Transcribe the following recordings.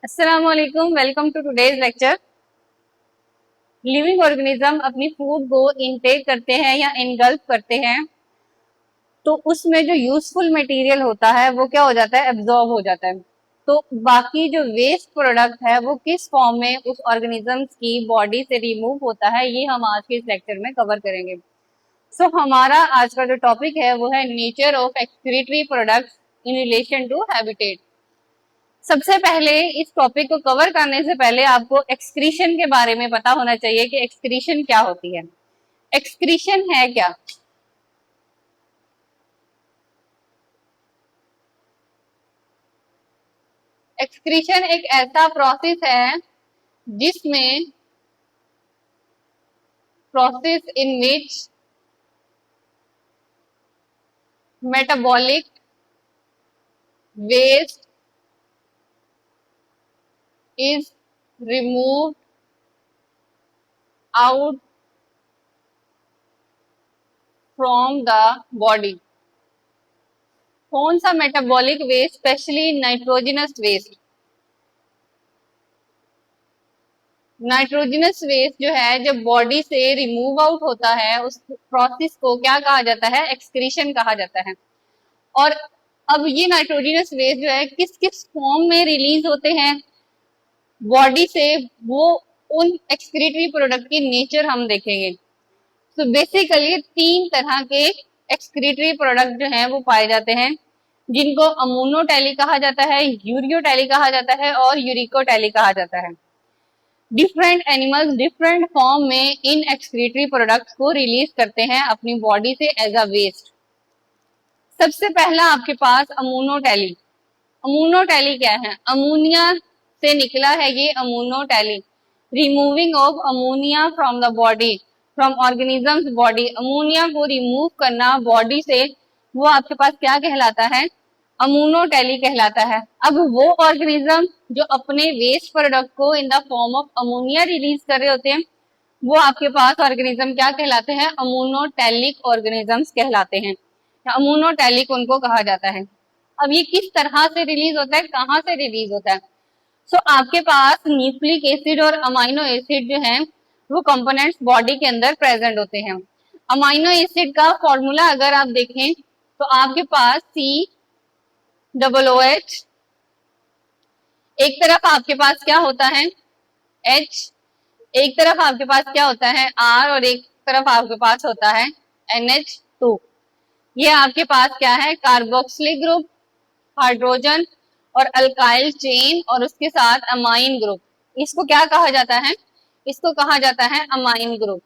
अस्सलाम वालेकुम, welcome to today's lecture. Living organism अपनी फूड को इनटेक करते हैं या इनगल्फ करते हैं तो उसमें जो यूजफुल मटेरियल होता है वो क्या हो जाता है, एब्जॉर्ब हो जाता है। तो बाकी जो वेस्ट प्रोडक्ट है वो किस फॉर्म में उस ऑर्गेनिजम्स की बॉडी से रिमूव होता है, ये हम आज के इस लेक्चर में कवर करेंगे। सो हमारा आज का जो टॉपिक है वो है nature of excretory products in relation to habitat. सबसे पहले इस टॉपिक को कवर करने से पहले आपको एक्सक्रीशन के बारे में पता होना चाहिए कि एक्सक्रीशन क्या होती है। एक्सक्रीशन है क्या? एक्सक्रीशन एक ऐसा प्रोसेस है जिसमें process in which metabolic waste is removed out from the body. कौन सा metabolic waste? Specially nitrogenous waste. Nitrogenous waste जो है जब बॉडी से रिमूव आउट होता है उस प्रोसेस को क्या कहा जाता है? एक्सक्रीशन कहा जाता है। और अब ये नाइट्रोजनस वेस्ट जो है किस किस फॉर्म में रिलीज होते हैं बॉडी से, वो उन एक्सक्रीटरी प्रोडक्ट की नेचर हम देखेंगे। तो बेसिकली तीन तरह के एक्सक्रीटरी प्रोडक्ट जो हैं वो पाए जाते हैं, जिनको अमोनोटैली कहा जाता है, यूरियोटैली कहा जाता है और यूरिकोटैली कहा जाता है। डिफरेंट एनिमल्स डिफरेंट फॉर्म में इन एक्सक्रीटरी प्रोडक्ट्स को रिलीज करते हैं अपनी बॉडी से एज अ वेस्ट। सबसे पहला आपके पास अमोनोटैली। अमोनोटैली क्या है? अमोनिया से निकला है ये ammonotely. Removing of ammonia from the body, from organisms body. Ammonia को रिमूव करना बॉडी से, वो आपके पास क्या कहलाता है? अमोनोटैली कहलाता है। अब वो ऑर्गेनिज्म जो अपने वेस्ट प्रोडक्ट को in the form of ammonia release कर रहे होते हैं, वो आपके पास ऑर्गेनिज्म क्या कहलाते हैं? अमोनोटैलिक ऑर्गेनिजम्स कहलाते हैं। अमोनोटैलिक उनको कहा जाता है। अब ये किस तरह से रिलीज होता है, कहाँ से रिलीज होता है? सो आपके पास न्यूक्लिक एसिड और अमाइनो एसिड जो है वो कंपोनेंट्स बॉडी के अंदर प्रेजेंट होते हैं। अमाइनो एसिड का फॉर्मूला अगर आप देखें तो आपके पास COOH, एक तरफ आपके पास क्या होता है? H, एक तरफ आपके पास क्या होता है? R, और एक तरफ आपके पास होता है NH2। ये आपके पास क्या है? कार्बोक्सिलिक ग्रुप, हाइड्रोजन और अल्काइल चेन और उसके साथ अमाइन ग्रुप। इसको क्या कहा जाता है? इसको कहा जाता है अमाइन ग्रुप।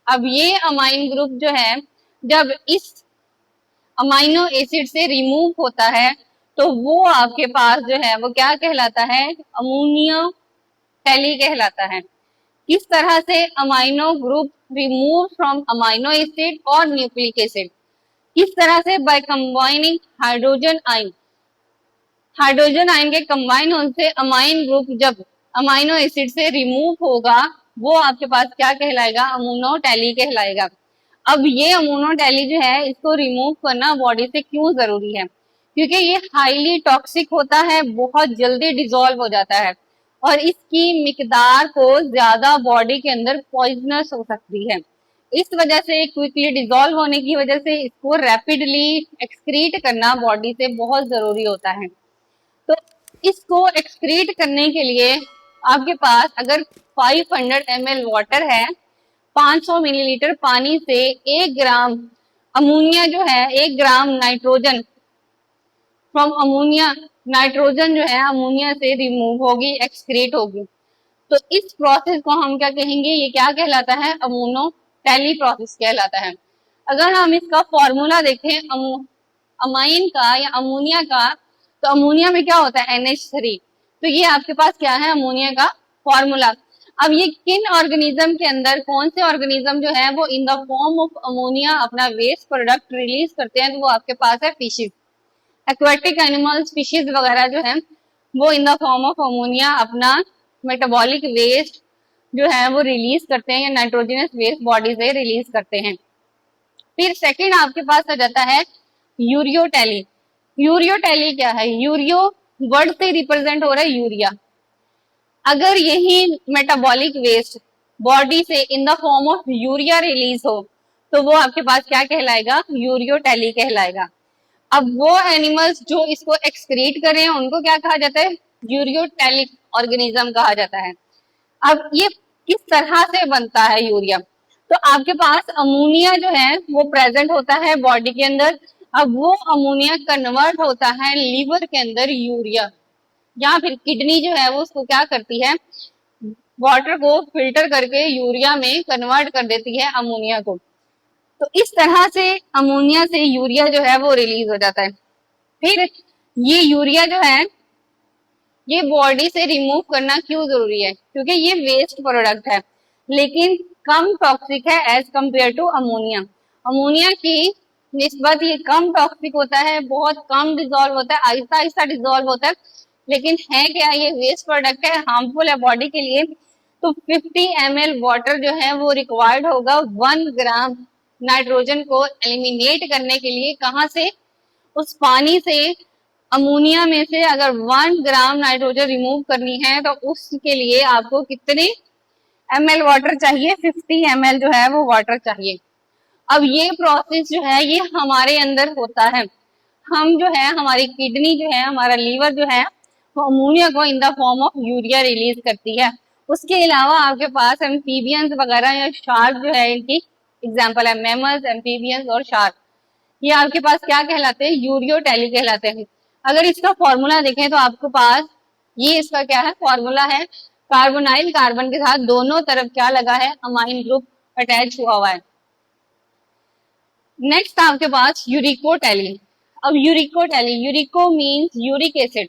अब ये अमाइन ग्रुप जो है जब इस अमाइनो एसिड से रिमूव होता है तो वो आपके पास जो है वो क्या कहलाता है? अमोनियो टैली कहलाता है। किस तरह से? Amino group remove from amino acid और न्यूक्लिक एसिड। किस तरह से? By combining hydrogen ion. Hydrogen ion के कंबाइन होने से अमाइन ग्रुप जब अमाइनो एसिड से रिमूव होगा वो आपके पास क्या कहलाएगा? अमोनोटैली कहलाएगा। अब ये अमोनोटैली जो है इसको रिमूव करना बॉडी से क्यों जरूरी है? क्योंकि ये हाईली टॉक्सिक होता है, बहुत जल्दी डिसॉल्व हो जाता है और इसकी मिकदार को ज्यादा बॉडी के अंदर पॉइजनस हो सकती है। इस वजह से क्विकली डिसॉल्व होने की वजह से इसको रैपिडली एक्सक्रीट करना बॉडी से बहुत जरूरी होता है। तो इसको एक्सक्रीट करने के लिए आपके पास अगर 500 ml वाटर है, 500 मिलीलीटर पानी से 1 ग्राम अमोनिया जो है, 1 gram nitrogen from ammonia, nitrogen जो है अमोनिया से रिमूव होगी, एक्सक्रीट होगी। तो इस प्रोसेस को हम क्या कहेंगे? ये क्या कहलाता है? अमोनोटैली प्रोसेस कहलाता है। अगर हम इसका फॉर्मूला देखें अमाइन का या अमोनिया का, तो अमोनिया में क्या होता है? NH3। तो ये आपके पास क्या है? अमोनिया का फॉर्मूला। अब ये किन ऑर्गेनिज्म के अंदर, कौन से ऑर्गेनिज्म जो है वो in the form of ammonia अपना वेस्ट प्रोडक्ट रिलीज करते हैं? तो वो आपके पास है फिशेज। एक्वेटिक एनिमल्स, फिशेज वगैरह जो है वो in the form of ammonia अपना मेटाबॉलिक वेस्ट जो है वो रिलीज करते हैं या नाइट्रोजनस वेस्ट बॉडी से रिलीज करते हैं। फिर सेकंड आपके पास आ जाता है यूरियोटैली। यूरियोटैली क्या है? यूरियो वर्ड से रिप्रेजेंट हो रहा है यूरिया। अगर यही मेटाबॉलिक वेस्ट बॉडी से in the form of urea release हो तो वो आपके पास क्या कहलाएगा, यूरियोटैली कहलाएगा। अब वो एनिमल्स जो इसको एक्सक्रीट कर रहे हैं उनको क्या कहा जाता है, यूरियोटैलिक ऑर्गेनिज्म कहा जाता है। अब ये किस तरह से बनता है यूरिया, तो आपके पास अमोनिया जो है वो प्रेजेंट होता है बॉडी के अंदर। अब वो अमोनिया कन्वर्ट होता है लीवर के अंदर यूरिया, या फिर किडनी जो है वो उसको क्या करती है, वाटर को फिल्टर करके यूरिया में कन्वर्ट कर देती है अमोनिया को। तो इस तरह से अमोनिया से यूरिया जो है वो रिलीज हो जाता है। फिर ये यूरिया जो है ये बॉडी से रिमूव करना क्यों जरूरी है, क्योंकि ये वेस्ट प्रोडक्ट है लेकिन कम टॉक्सिक है as compared to ammonia. Ammonia की निस्बत ये कम टॉक्सिक होता है, बहुत कम डिजोल्व होता है, आहिस्ता आहिस्ता डिजोल्व होता है, लेकिन है क्या, ये वेस्ट प्रोडक्ट है, हार्मफुल है बॉडी के लिए। तो 50 ml वाटर जो है वो रिक्वायर्ड होगा 1 ग्राम नाइट्रोजन को एलिमिनेट करने के लिए। कहाँ से, उस पानी से, अमोनिया में से अगर 1 ग्राम नाइट्रोजन रिमूव करनी है तो उसके लिए आपको कितने ml वाटर चाहिए, 50 ml जो है वो वाटर चाहिए। अब ये प्रोसेस जो है ये हमारे अंदर होता है, हम जो है हमारी किडनी जो है, हमारा लीवर जो है वो अमोनिया को in the form of urea release करती है। उसके अलावा आपके पास एम्फीबियंस वगैरह या शार्क जो है, इनकी एग्जाम्पल है मैमल्स, एम्फीबियंस और शार्क, ये आपके पास क्या कहलाते हैं, यूरियोटैली कहलाते हैं। अगर इसका फॉर्मूला देखें तो आपके पास ये इसका क्या है, फॉर्मूला है, कार्बोनाइल कार्बन के साथ दोनों तरफ क्या लगा है, अमाइन ग्रुप अटैच हुआ है। नेक्स्ट आपके पास यूरिकोटैली। अब uricotely, urico means uric acid,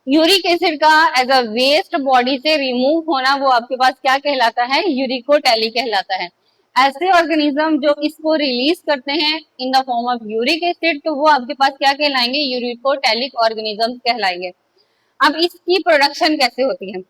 uric acid का एज अ वेस्ट बॉडी से रिमूव होना वो आपके पास क्या कहलाता है, यूरिकोटैली कहलाता है। ऐसे ऑर्गेनिज्म जो इसको रिलीज करते हैं in the form of uric acid तो वो आपके पास क्या कहलाएंगे, यूरिकोटैलिक ऑर्गेनिज्म कहलाएंगे। अब इसकी प्रोडक्शन कैसे होती है,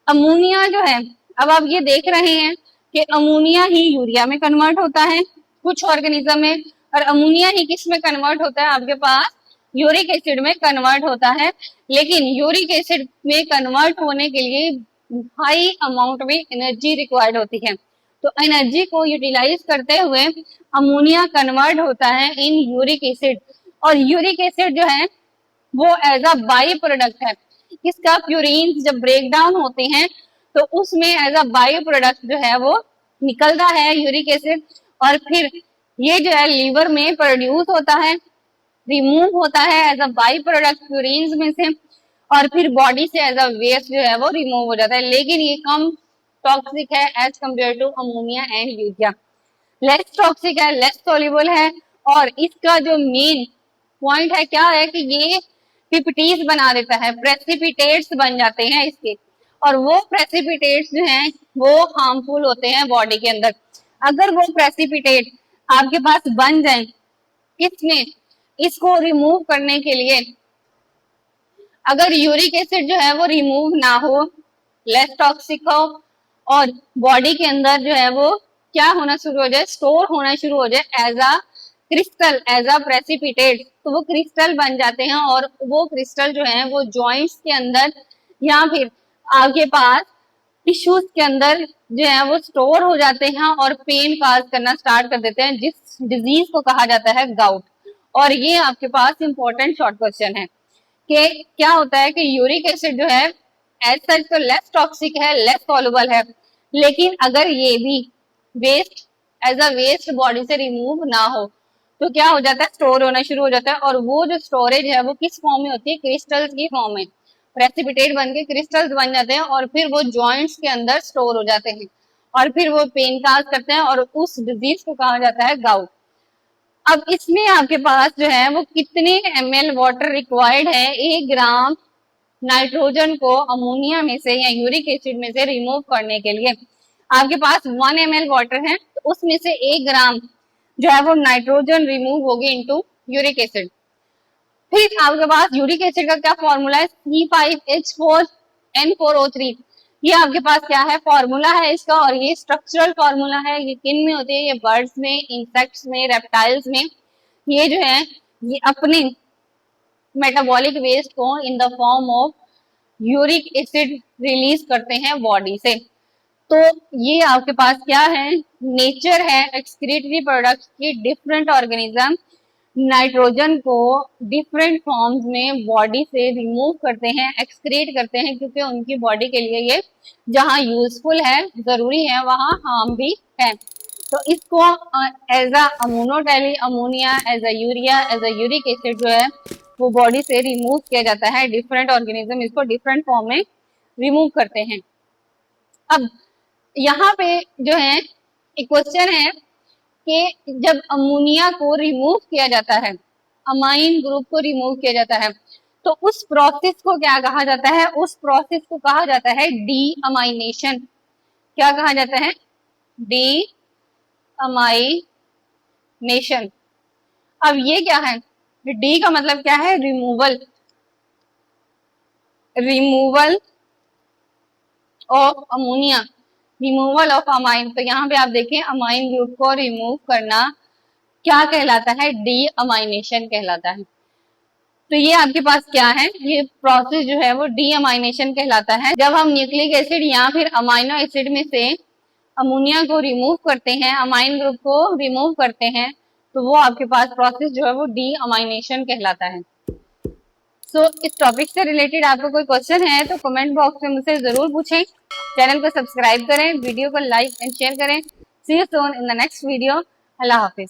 अमोनिया जो है, अब आप ये देख रहे हैं कि अमोनिया ही यूरिया में कन्वर्ट होता है कुछ ऑर्गेनिज्म में, और अमोनिया ही किस में कन्वर्ट होता है, आपके पास यूरिक एसिड में कन्वर्ट होता है। लेकिन यूरिक एसिड में कन्वर्ट होने के लिए हाई अमाउंट में एनर्जी रिक्वायर्ड होती है, तो एनर्जी को यूटिलाइज करते हुए अमोनिया कन्वर्ट होता है इन यूरिक एसिड। और यूरिक एसिड जो है वो एज अ बाई प्रोडक्ट है, इसका प्यूरिन जब ब्रेक डाउन होते हैं तो उसमें एज अ बाई प्रोडक्ट जो है वो निकलता है यूरिक एसिड, और फिर ये जो है लीवर में प्रोड्यूस होता है, रिमूव होता है as a by product purine में से, और फिर बॉडी से एज अ वेस्ट जो है वो रिमूव हो जाता है। लेकिन ये कम टॉक्सिक है as compared to ammonia and urea, less toxic है, लेस सोल्यूबल है, और इसका जो मेन पॉइंट है क्या है कि ये पिपटीज बना देता है, प्रेसिपिटेट्स बन जाते हैं इसके, और वो प्रेसिपिटेट्स जो हैं वो हार्मफुल होते हैं बॉडी के अंदर। अगर वो प्रेसिपिटेट आपके पास बन जाए, इसमें इसको रिमूव करने के लिए अगर यूरिक एसिड जो है वो रिमूव ना हो, लेस टॉक्सिक हो, और बॉडी के अंदर जो है वो क्या होना शुरू हो जाए, स्टोर होना शुरू हो जाए as a crystal, as a precipitate, तो वो क्रिस्टल बन जाते हैं, और वो क्रिस्टल जो है वो जॉइंट्स के अंदर या फिर आपके पास टिश्यूज के अंदर जो है वो स्टोर हो जाते हैं और पेन काज करना स्टार्ट कर देते हैं, जिस डिजीज को कहा जाता है गाउट। और ये आपके पास इंपॉर्टेंट शॉर्ट क्वेश्चन है कि क्या होता है कि यूरिक एसिड जो है एज सच तो लेस टॉक्सिक है, लेस सॉल्युबल है, लेकिन अगर ये भी waste as a waste body से रिमूव ना हो तो क्या हो जाता है, स्टोर होना शुरू हो जाता है, और वो जो स्टोरेज है वो किस फॉर्म में होती है, क्रिस्टल्स की फॉर्म में, प्रेसिपिटेट बन के क्रिस्टल्स बन जाते हैं, और फिर वो जॉइंट्स के अंदर स्टोर हो जाते हैं, और फिर वो पेन काज करते हैं, और उस डिजीज को कहा जाता है गाउट। अब इसमें आपके पास जो है वो कितने ml वाटर रिक्वायर्ड है 1 ग्राम नाइट्रोजन को अमोनिया में से या यूरिक एसिड में से रिमूव करने के लिए। आपके पास 1 ml वाटर है तो उसमें से 1 ग्राम जो है वो नाइट्रोजन रिमूव होगी इनटू यूरिक एसिड। फिर आपके पास यूरिक एसिड का क्या फॉर्मूला है, C5H4N4O3, ये आपके पास क्या है, फॉर्मूला है इसका, और ये स्ट्रक्चरल फॉर्मूला है। ये किन में होती है, ये बर्ड्स में, इंसेक्ट्स में, रेप्टाइल्स में, ये जो है ये अपने मेटाबॉलिक वेस्ट को in the form of uric acid release करते हैं बॉडी से। तो ये आपके पास क्या है, नेचर है एक्सक्रीटरी प्रोडक्ट्स की। डिफरेंट ऑर्गेनिज्म नाइट्रोजन को डिफरेंट फॉर्म्स में बॉडी से रिमूव करते हैं, एक्सक्रीट करते हैं, क्योंकि उनकी बॉडी के लिए ये जहां यूजफुल है, जरूरी है, वहां हार्म भी है। तो इसको as a ammonotely ammonia, as a urea, as a uric acid जो है वो बॉडी से रिमूव किया जाता है। डिफरेंट ऑर्गेनिज्म इसको डिफरेंट फॉर्म में रिमूव करते हैं। अब यहाँ पे जो है एक क्वेश्चन है कि जब अमोनिया को रिमूव किया जाता है, अमाइन ग्रुप को रिमूव किया जाता है, तो उस प्रोसेस को क्या कहा जाता है? उस प्रोसेस को कहा जाता है डी अमाइनेशन। क्या कहा जाता है? D amination. अब ये क्या है? डी का मतलब क्या है? Removal, removal of ammonia, removal of amine. तो यहाँ पे आप देखें अमाइन ग्रुप को रिमूव करना क्या कहलाता है? डी अमाइनेशन कहलाता है। तो ये आपके पास क्या है, ये प्रोसेस जो है वो डी अमाइनेशन कहलाता है। जब हम न्यूक्लिक एसिड या फिर अमाइनो एसिड में से अमोनिया को रिमूव करते हैं, अमाइन ग्रुप को रिमूव करते हैं, तो वो आपके पास प्रोसेस जो है वो डी अमाइनेशन कहलाता है। सो इस टॉपिक से रिलेटेड आपको कोई क्वेश्चन है तो कमेंट बॉक्स में मुझसे जरूर पूछें। चैनल को सब्सक्राइब करें, वीडियो को लाइक एंड शेयर करें। See you soon in the next video. अल्लाह हाफिज।